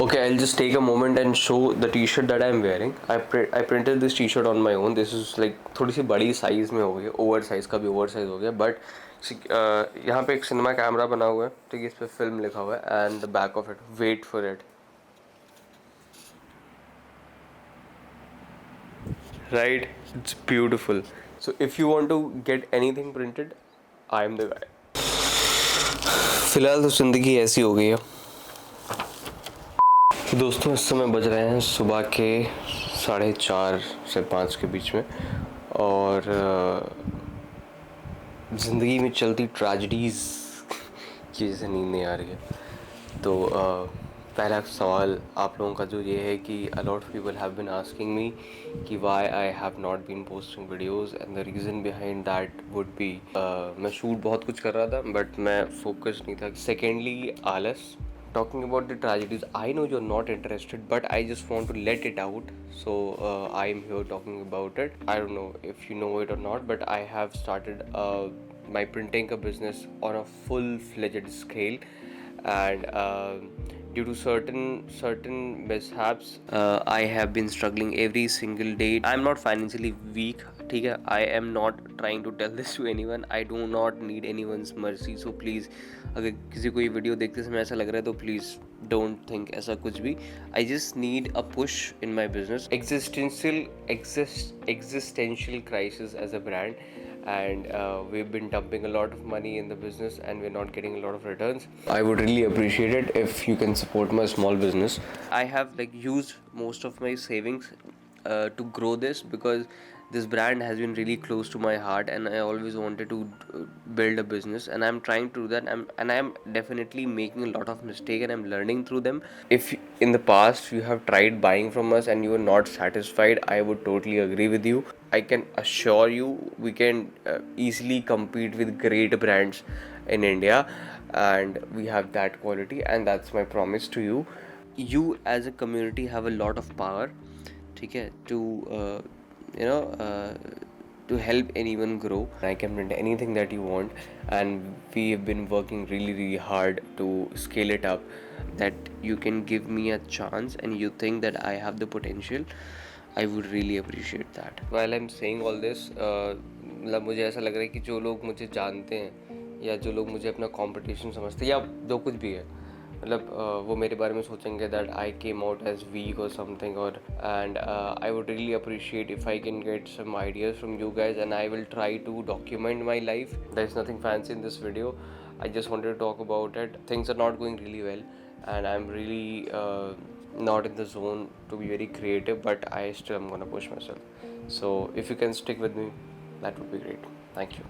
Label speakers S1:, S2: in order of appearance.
S1: Okay, I'll just take a moment and show the t-shirt that I'm wearing. I printed this t-shirt on my own. This is like थोड़ी सी बड़ी size में हो गई, over size का भी over size हो गया, but यहाँ पे एक सिनेमा कैमरा बना हुआ है, ठीक है, इस पे फिल्म लिखा हुआ है, and the back of it, wait for it, right, it's beautiful. So if you want to get anything printed, I am the guy. फिलहाल तो ज़िंदगी ऐसी हो गई है. दोस्तों, इस समय बज रहे हैं सुबह के 4:30 से 5 के बीच में, और ज़िंदगी में चलती ट्रेजेडीज़ की वजह से नींद नहीं आ रही है. तो पहला सवाल आप लोगों का जो ये है कि a lot of people have been asking me कि why I have not been posting videos, and the reason behind that would be, मैं शूट बहुत कुछ कर रहा था बट मैं फोकस नहीं था. सेकेंडली, आलस. Talking about the tragedies, I know you're not interested, but I just want to let it out. So I'm here talking about it. I don't know if you know it or not, but I have started my printing a business on a full-fledged scale, and due to certain mishaps, I have been struggling every single day. I'm not financially weak, ठीक है. I am not trying to tell this to anyone. I do not need anyone's mercy. So please, अगर किसी को ये video देखते समय ऐसा लग रहा है तो प्लीज़ डोंट थिंक ऐसा कुछ भी. I just need a push in my business. Existential crisis as a brand, and we've been dumping a lot of money in the business and we're not getting a lot of returns. I would really appreciate it if you can support my small business. I have like used most of my savings to grow this, because this brand has been really close to my heart and I always wanted to build a business, and I'm trying to do that. I'm definitely making a lot of mistakes and I'm learning through them. If in the past you have tried buying from us and you were not satisfied, I would totally agree with you. I can assure you we can easily compete with great brands in India, and we have that quality, and that's my promise to you. You as a community have a lot of power, ठीक है, to you know to help anyone grow. I can print anything that you want, and we have been working really hard to scale it up. That you can give me a chance and you think that I have the potential, I would really appreciate that. While I'm saying all this, मतलब मुझे ऐसा लग रहा है कि जो लोग मुझे जानते हैं या जो लोग मुझे अपना कंपटीशन समझते हैं या जो कुछ भी है, मतलब वो मेरे बारे में सोचेंगे that I came out as weak और समथिंग, और and I would really appreciate if I can get some ideas from you guys, and I will try to document my life. There is nothing fancy in this video. I just wanted to talk about it. Things are not going really well, and I'm really not in the zone to be very creative, but I still am gonna push myself. So if you can stick with me, that would be great. Thank you.